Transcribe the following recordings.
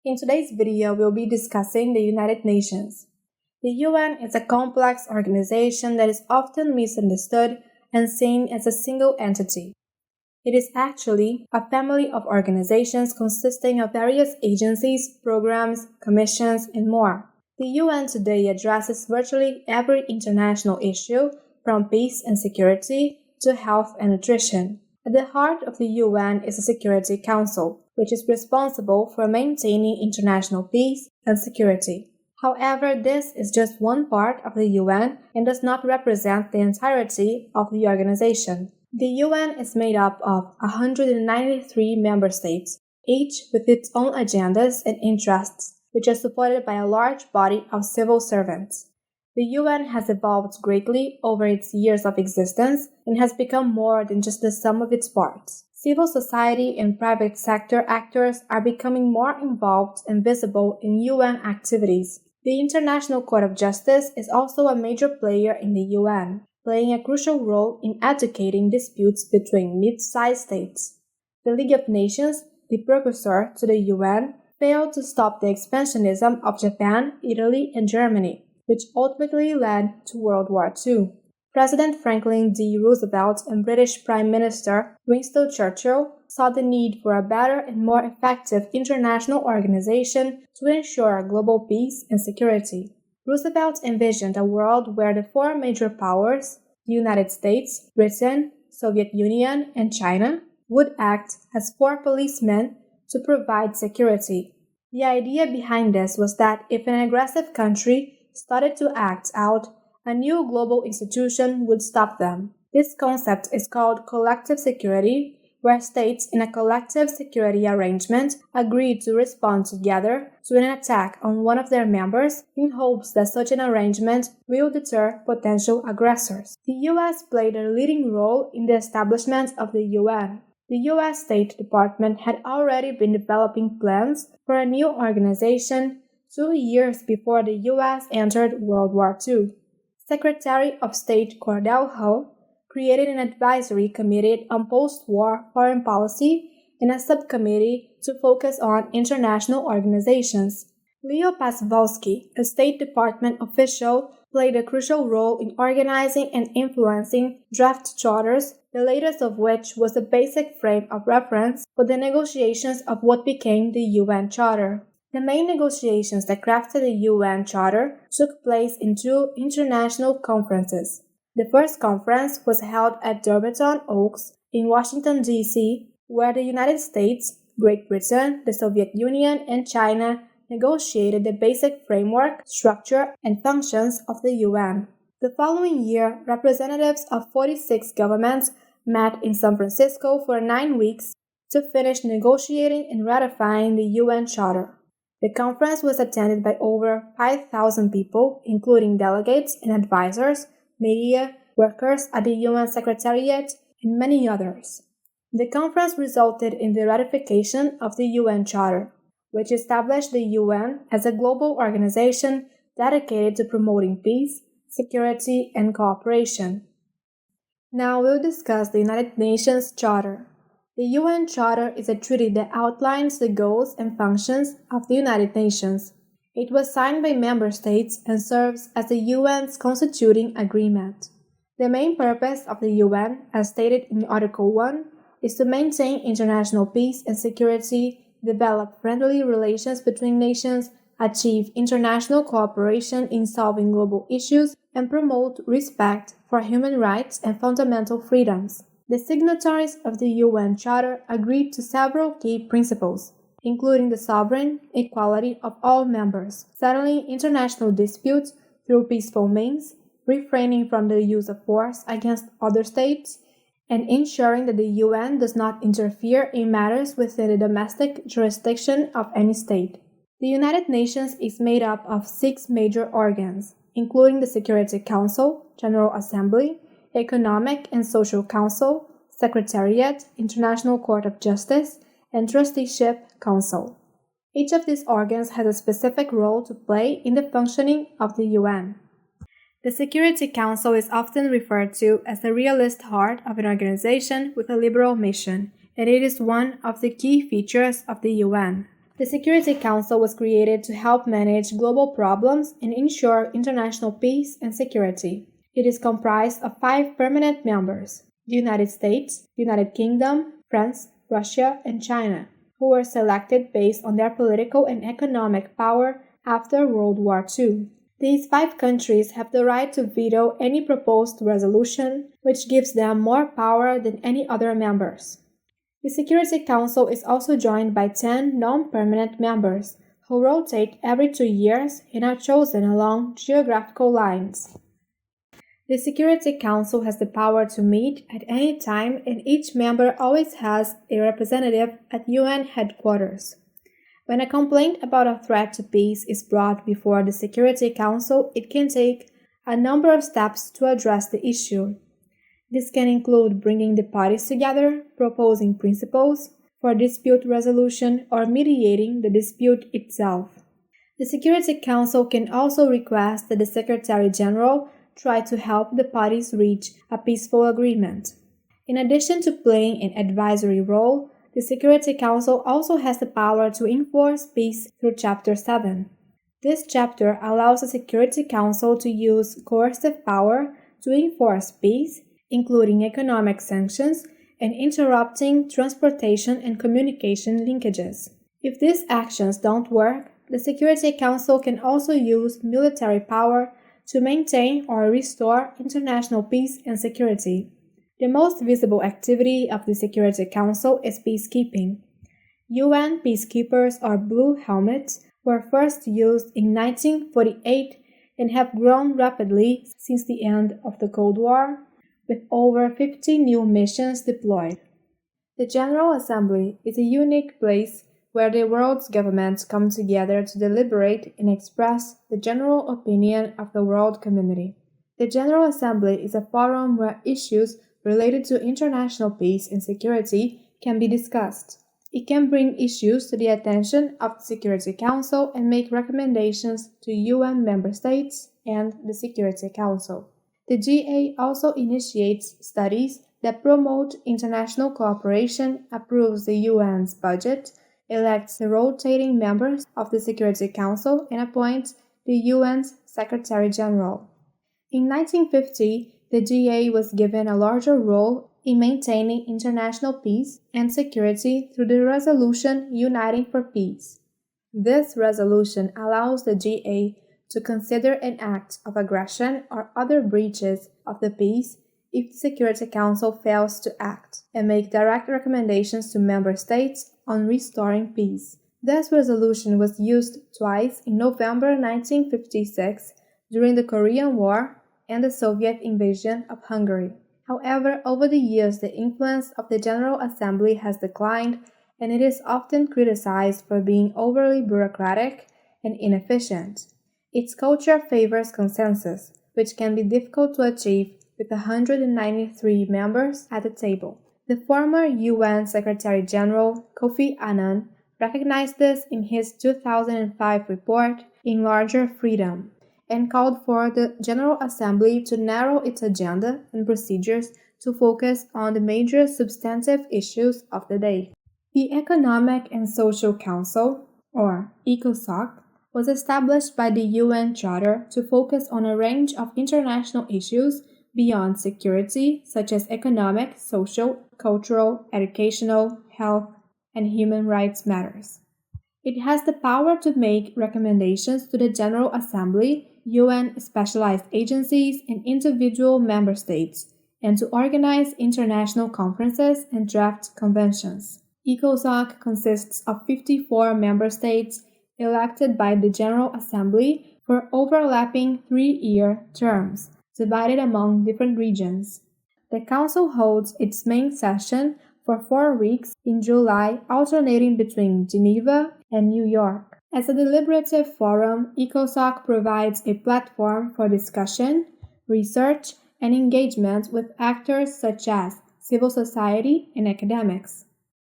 In today's video, we'll be discussing the United Nations. The UN is a complex organization that is often misunderstood and seen as a single entity. It is actually a family of organizations consisting of various agencies, programs, commissions, and more. The UN today addresses virtually every international issue, from peace and security to health and nutrition. At the heart of the UN is the Security Council, which is responsible for maintaining international peace and security. However, this is just one part of the UN and does not represent the entirety of the organization. The UN is made up of 193 member states, each with its own agendas and interests, which are supported by a large body of civil servants. The UN has evolved greatly over its years of existence and has become more than just the sum of its parts. Civil society and private sector actors are becoming more involved and visible in UN activities. The International Court of Justice is also a major player in the UN, playing a crucial role in adjudicating disputes between mid-sized states. The League of Nations, the precursor to the UN, failed to stop the expansionism of Japan, Italy, and Germany, which ultimately led to World War II. President Franklin D. Roosevelt and British Prime Minister Winston Churchill saw the need for a better and more effective international organization to ensure global peace and security. Roosevelt envisioned a world where the four major powers, the United States, Britain, Soviet Union, and China, would act as four policemen to provide security. The idea behind this was that if an aggressive country started to act out, a new global institution would stop them. This concept is called collective security, where states in a collective security arrangement agreed to respond together to an attack on one of their members in hopes that such an arrangement will deter potential aggressors. The US played a leading role in the establishment of the UN. The US State Department had already been developing plans for a new organization 2 years before the US entered World War II. Secretary of State Cordell Hull created an advisory committee on post-war foreign policy and a subcommittee to focus on international organizations. Leo Pasvalsky, a State Department official, played a crucial role in organizing and influencing draft charters, the latest of which was a basic frame of reference for the negotiations of what became the UN Charter. The main negotiations that crafted the UN Charter took place in two international conferences. The first conference was held at Durban Oaks in Washington, D.C., where the United States, Great Britain, the Soviet Union, and China negotiated the basic framework, structure, and functions of the UN. The following year, representatives of 46 governments met in San Francisco for 9 weeks to finish negotiating and ratifying the UN Charter. The conference was attended by over 5,000 people, including delegates and advisors, media, workers at the UN Secretariat, and many others. The conference resulted in the ratification of the UN Charter, which established the UN as a global organization dedicated to promoting peace, security, and cooperation. Now we'll discuss the United Nations Charter. The UN Charter is a treaty that outlines the goals and functions of the United Nations. It was signed by member states and serves as the UN's constituting agreement. The main purpose of the UN, as stated in Article 1, is to maintain international peace and security, develop friendly relations between nations, achieve international cooperation in solving global issues, and promote respect for human rights and fundamental freedoms. The signatories of the UN Charter agreed to several key principles, including the sovereign equality of all members, settling international disputes through peaceful means, refraining from the use of force against other states, and ensuring that the UN does not interfere in matters within the domestic jurisdiction of any state. The United Nations is made up of 6 major organs, including the Security Council, General Assembly, Economic and Social Council, Secretariat, International Court of Justice, and Trusteeship Council. Each of these organs has a specific role to play in the functioning of the UN. The Security Council is often referred to as the realist heart of an organization with a liberal mission, and it is one of the key features of the UN. The Security Council was created to help manage global problems and ensure international peace and security. It is comprised of 5 permanent members: the United States, the United Kingdom, France, Russia, and China, who were selected based on their political and economic power after World War II. These 5 countries have the right to veto any proposed resolution, which gives them more power than any other members. The Security Council is also joined by 10 non-permanent members, who rotate every 2 years and are chosen along geographical lines. The Security Council has the power to meet at any time, and each member always has a representative at UN headquarters. When a complaint about a threat to peace is brought before the Security Council, it can take a number of steps to address the issue. This can include bringing the parties together, proposing principles for dispute resolution, or mediating the dispute itself. The Security Council can also request that the Secretary General try to help the parties reach a peaceful agreement. In addition to playing an advisory role, the Security Council also has the power to enforce peace through Chapter 7. This chapter allows the Security Council to use coercive power to enforce peace, including economic sanctions and interrupting transportation and communication linkages. If these actions don't work, the Security Council can also use military power to maintain or restore international peace and security. The most visible activity of the Security Council is peacekeeping. UN peacekeepers, or blue helmets, were first used in 1948 and have grown rapidly since the end of the Cold War, with over 50 new missions deployed. The General Assembly is a unique place where the world's governments come together to deliberate and express the general opinion of the world community. The General Assembly is a forum where issues related to international peace and security can be discussed. It can bring issues to the attention of the Security Council and make recommendations to UN member states and the Security Council. The GA also initiates studies that promote international cooperation, approves the UN's budget, elects the rotating members of the Security Council, and appoints the UN's Secretary General. In 1950, the GA was given a larger role in maintaining international peace and security through the resolution Uniting for Peace. This resolution allows the GA to consider an act of aggression or other breaches of the peace if the Security Council fails to act, and make direct recommendations to member states on restoring peace. This resolution was used twice in November 1956 during the Korean War and the Soviet invasion of Hungary. However, over the years, the influence of the General Assembly has declined, and it is often criticized for being overly bureaucratic and inefficient. Its culture favors consensus, which can be difficult to achieve with 193 members at the table. The former UN Secretary General Kofi Annan recognized this in his 2005 report, Enlarger Freedom, and called for the General Assembly to narrow its agenda and procedures to focus on the major substantive issues of the day. The Economic and Social Council, or ECOSOC, was established by the UN Charter to focus on a range of international issues beyond security, such as economic, social, cultural, educational, health, and human rights matters. It has the power to make recommendations to the General Assembly, UN specialized agencies, and individual member states, and to organize international conferences and draft conventions. ECOSOC consists of 54 member states elected by the General Assembly for overlapping 3-year terms, divided among different regions. The Council holds its main session for 4 weeks in July, alternating between Geneva and New York. As a deliberative forum, ECOSOC provides a platform for discussion, research, and engagement with actors such as civil society and academics.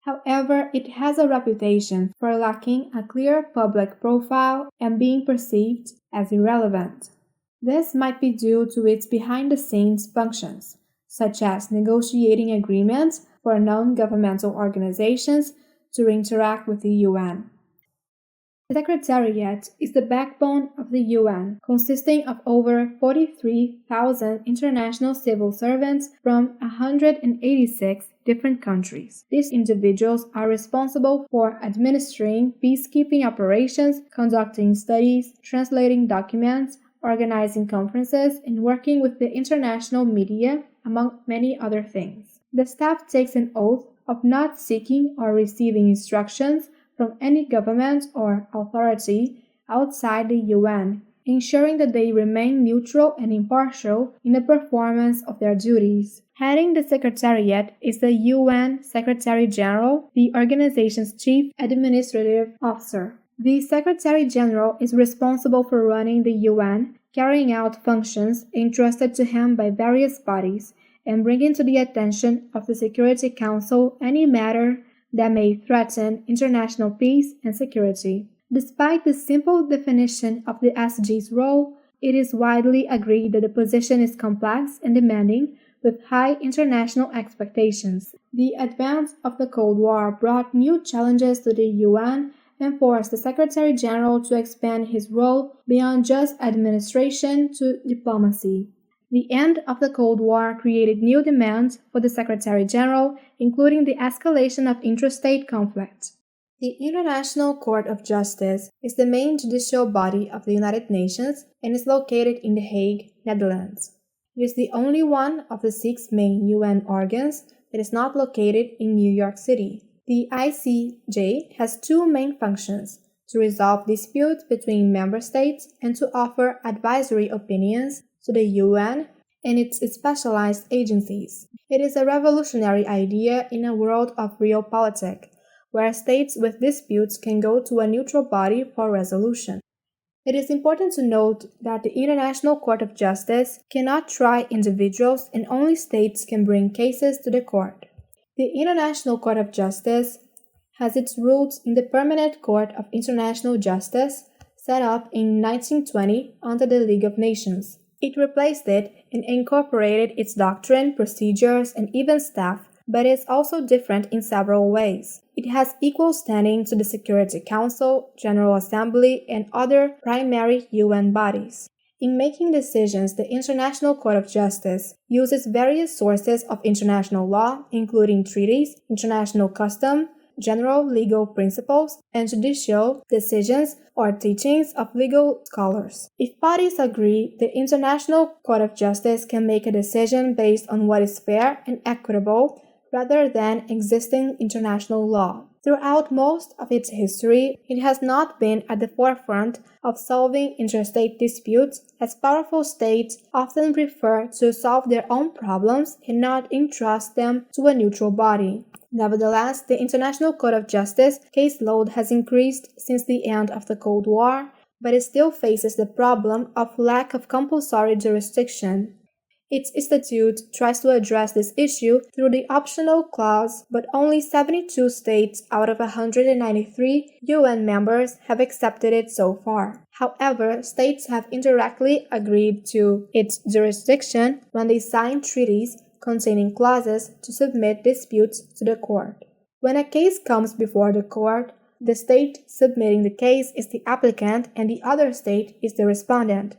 However, it has a reputation for lacking a clear public profile and being perceived as irrelevant. This might be due to its behind-the-scenes functions, such as negotiating agreements for non-governmental organizations to interact with the UN. The Secretariat is the backbone of the UN, consisting of over 43,000 international civil servants from 186 different countries. These individuals are responsible for administering peacekeeping operations, conducting studies, translating documents, organizing conferences, and working with the international media, among many other things. The staff takes an oath of not seeking or receiving instructions from any government or authority outside the UN, ensuring that they remain neutral and impartial in the performance of their duties. Heading the Secretariat is the UN Secretary-General, the organization's chief administrative officer. The Secretary-General is responsible for running the UN, carrying out functions entrusted to him by various bodies, and bringing to the attention of the Security Council any matter that may threaten international peace and security. Despite the simple definition of the SG's role, it is widely agreed that the position is complex and demanding, with high international expectations. The advance of the Cold War brought new challenges to the UN and forced the Secretary-General to expand his role beyond just administration to diplomacy. The end of the Cold War created new demands for the Secretary-General, including the escalation of intrastate conflict. The International Court of Justice is the main judicial body of the United Nations and is located in The Hague, Netherlands. It is the only one of the 6 main UN organs that is not located in New York City. The ICJ has 2 main functions: to resolve disputes between member states and to offer advisory opinions to the UN and its specialized agencies. It is a revolutionary idea in a world of realpolitik, where states with disputes can go to a neutral body for resolution. It is important to note that the International Court of Justice cannot try individuals and only states can bring cases to the court. The International Court of Justice has its roots in the Permanent Court of International Justice, set up in 1920 under the League of Nations. It replaced it and incorporated its doctrine, procedures, and even staff, but is also different in several ways. It has equal standing to the Security Council, General Assembly, and other primary UN bodies. In making decisions, the International Court of Justice uses various sources of international law, including treaties, international custom, general legal principles, and judicial decisions or teachings of legal scholars. If parties agree, the International Court of Justice can make a decision based on what is fair and equitable rather than existing international law. Throughout most of its history, it has not been at the forefront of solving interstate disputes, as powerful states often prefer to solve their own problems and not entrust them to a neutral body. Nevertheless, the International Court of Justice caseload has increased since the end of the Cold War, but it still faces the problem of lack of compulsory jurisdiction. Its statute tries to address this issue through the optional clause, but only 72 states out of 193 UN members have accepted it so far. However, states have indirectly agreed to its jurisdiction when they sign treaties containing clauses to submit disputes to the court. When a case comes before the court, the state submitting the case is the applicant and the other state is the respondent.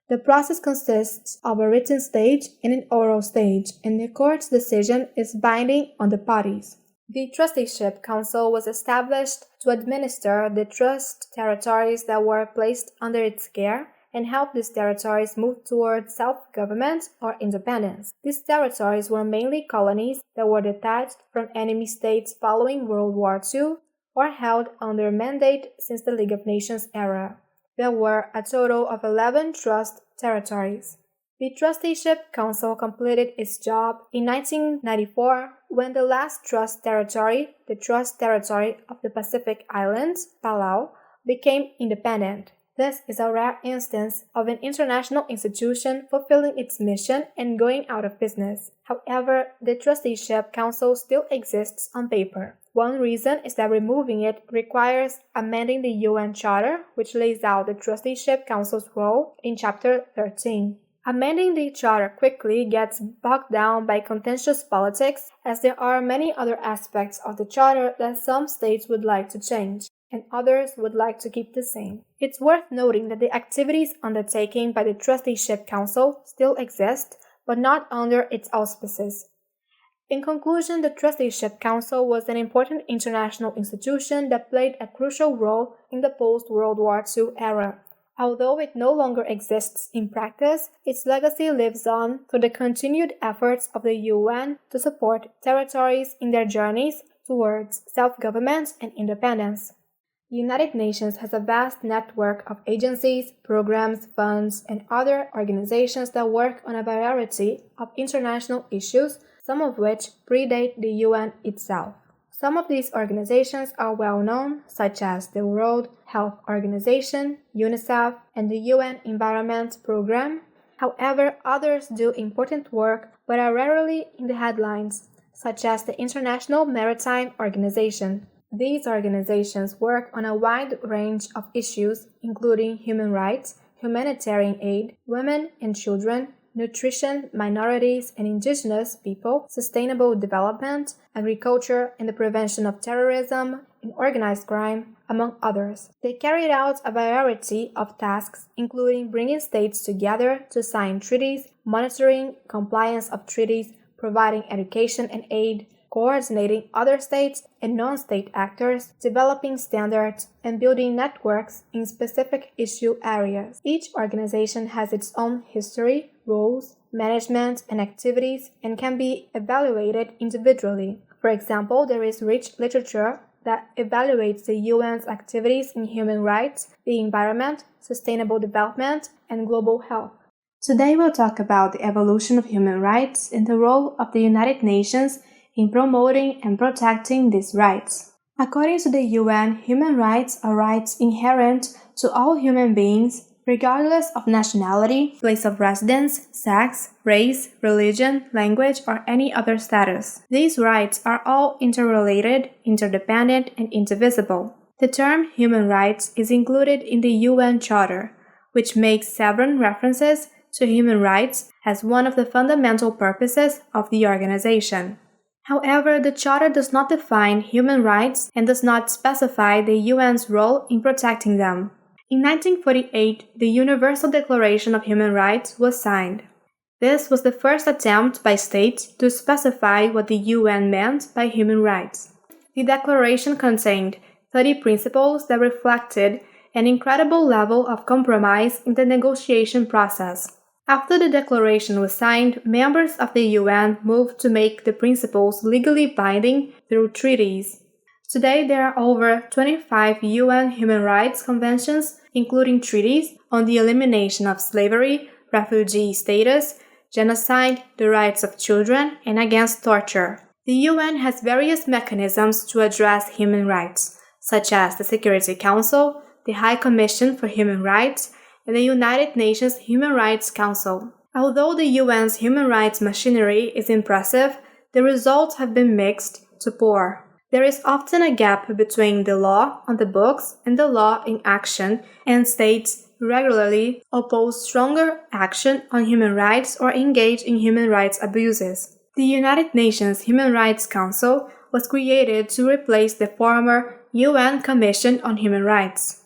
The process consists of a written stage and an oral stage, and the court's decision is binding on the parties. The Trusteeship Council was established to administer the trust territories that were placed under its care and help these territories move towards self-government or independence. These territories were mainly colonies that were detached from enemy states following World War II or held under mandate since the League of Nations era. There were a total of 11 trust territories. The Trusteeship Council completed its job in 1994 when the last trust territory, the Trust Territory of the Pacific Islands, Palau, became independent. This is a rare instance of an international institution fulfilling its mission and going out of business. However, the Trusteeship Council still exists on paper. One reason is that removing it requires amending the UN Charter, which lays out the Trusteeship Council's role in Chapter 13. Amending the Charter quickly gets bogged down by contentious politics, as there are many other aspects of the Charter that some states would like to change. and others would like to keep the same. It's worth noting that the activities undertaken by the Trusteeship Council still exist, but not under its auspices. In conclusion, the Trusteeship Council was an important international institution that played a crucial role in the post-World War II era. Although it no longer exists in practice, its legacy lives on through the continued efforts of the UN to support territories in their journeys towards self-government and independence. The United Nations has a vast network of agencies, programs, funds, and other organizations that work on a variety of international issues, some of which predate the UN itself. Some of these organizations are well known, such as the World Health Organization, UNICEF, and the UN Environment Programme. However, others do important work but are rarely in the headlines, such as the International Maritime Organization. These organizations work on a wide range of issues, including human rights, humanitarian aid, women and children, nutrition, minorities and indigenous people, sustainable development, agriculture, and the prevention of terrorism and organized crime, among others. They carried out a variety of tasks, including bringing states together to sign treaties, monitoring compliance of treaties, providing education and aid, coordinating other states and non-state actors, developing standards, and building networks in specific issue areas. Each organization has its own history, roles, management, and activities, and can be evaluated individually. For example, there is rich literature that evaluates the UN's activities in human rights, the environment, sustainable development, and global health. Today we'll talk about the evolution of human rights and the role of the United Nations in promoting and protecting these rights. According to the UN, human rights are rights inherent to all human beings, regardless of nationality, place of residence, sex, race, religion, language, or any other status. These rights are all interrelated, interdependent, and indivisible. The term human rights is included in the UN Charter, which makes several references to human rights as one of the fundamental purposes of the organization. However, the Charter does not define human rights and does not specify the UN's role in protecting them. In 1948, the Universal Declaration of Human Rights was signed. This was the first attempt by states to specify what the UN meant by human rights. The declaration contained 30 principles that reflected an incredible level of compromise in the negotiation process. After the declaration was signed, members of the UN moved to make the principles legally binding through treaties. Today, there are over 25 UN human rights conventions, including treaties on the elimination of slavery, refugee status, genocide, the rights of children, and against torture. The UN has various mechanisms to address human rights, such as the Security Council, the High Commission for Human Rights, and the United Nations Human Rights Council. Although the UN's human rights machinery is impressive, the results have been mixed to poor. There is often a gap between the law on the books and the law in action, and states regularly oppose stronger action on human rights or engage in human rights abuses. The United Nations Human Rights Council was created to replace the former UN Commission on Human Rights.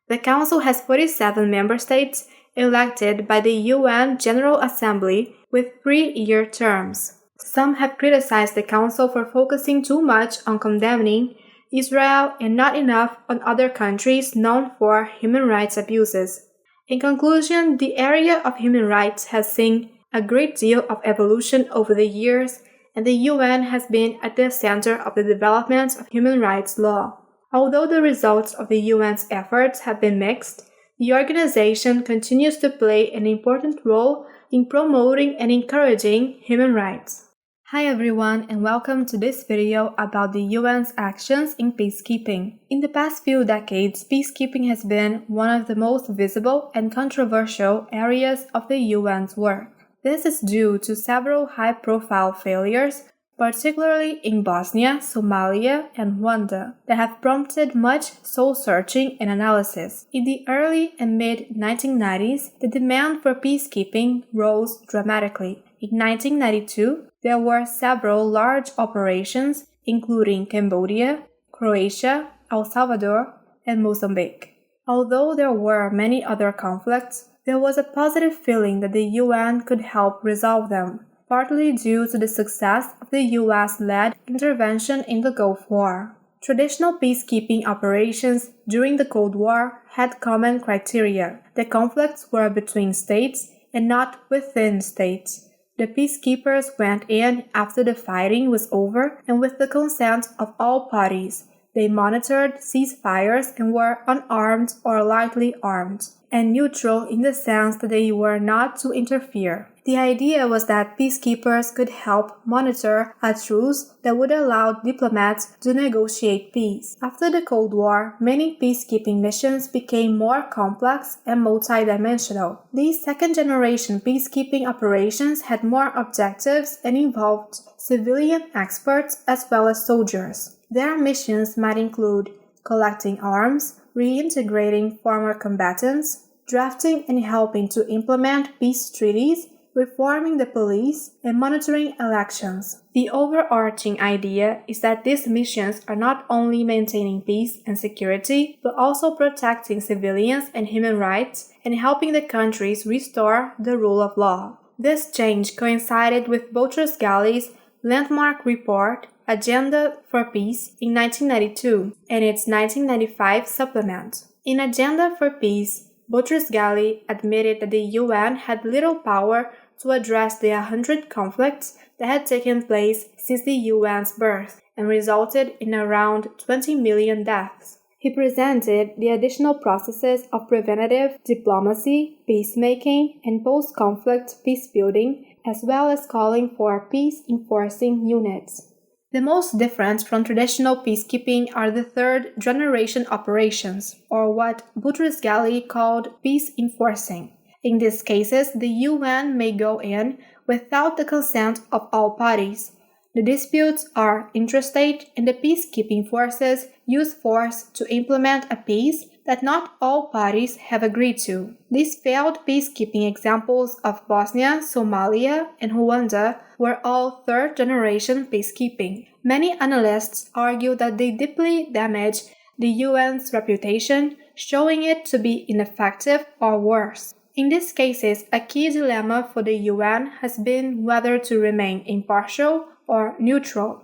The Council has 47 member states elected by the UN General Assembly with 3-year terms. Some have criticized the Council for focusing too much on condemning Israel and not enough on other countries known for human rights abuses. In conclusion, the area of human rights has seen a great deal of evolution over the years, and the UN has been at the center of the development of human rights law. Although the results of the UN's efforts have been mixed, the organization continues to play an important role in promoting and encouraging human rights. Hi everyone, and welcome to this video about the UN's actions in peacekeeping. In the past few decades, peacekeeping has been one of the most visible and controversial areas of the UN's work. This is due to several high-profile failures, particularly in Bosnia, Somalia, and Rwanda, that have prompted much soul-searching and analysis. In the early and mid-1990s, the demand for peacekeeping rose dramatically. In 1992, there were several large operations, including Cambodia, Croatia, El Salvador, and Mozambique. Although there were many other conflicts, there was a positive feeling that the UN could help resolve them, partly due to the success of the US-led intervention in the Gulf War. Traditional peacekeeping operations during the Cold War had common criteria. The conflicts were between states and not within states. The peacekeepers went in after the fighting was over and with the consent of all parties. They monitored ceasefires and were unarmed or lightly armed, and neutral in the sense that they were not to interfere. The idea was that peacekeepers could help monitor a truce that would allow diplomats to negotiate peace. After the Cold War, many peacekeeping missions became more complex and multidimensional. These second-generation peacekeeping operations had more objectives and involved civilian experts as well as soldiers. Their missions might include collecting arms, reintegrating former combatants, drafting and helping to implement peace treaties, reforming the police, and monitoring elections. The overarching idea is that these missions are not only maintaining peace and security, but also protecting civilians and human rights and helping the countries restore the rule of law. This change coincided with Boutros-Ghali's landmark report, Agenda for Peace, in 1992, and its 1995 supplement. In Agenda for Peace, Boutros-Ghali admitted that the UN had little power to address the 100 conflicts that had taken place since the UN's birth and resulted in around 20 million deaths. He presented the additional processes of preventative diplomacy, peacemaking, and post-conflict peacebuilding, as well as calling for peace-enforcing units. The most different from traditional peacekeeping are the third-generation operations, or what Boutros-Ghali called peace-enforcing. In these cases, the UN may go in without the consent of all parties. The disputes are intrastate, and the peacekeeping forces use force to implement a peace that not all parties have agreed to. These failed peacekeeping examples of Bosnia, Somalia, and Rwanda were all third-generation peacekeeping. Many analysts argue that they deeply damage the UN's reputation, showing it to be ineffective or worse. In these cases, a key dilemma for the UN has been whether to remain impartial or neutral.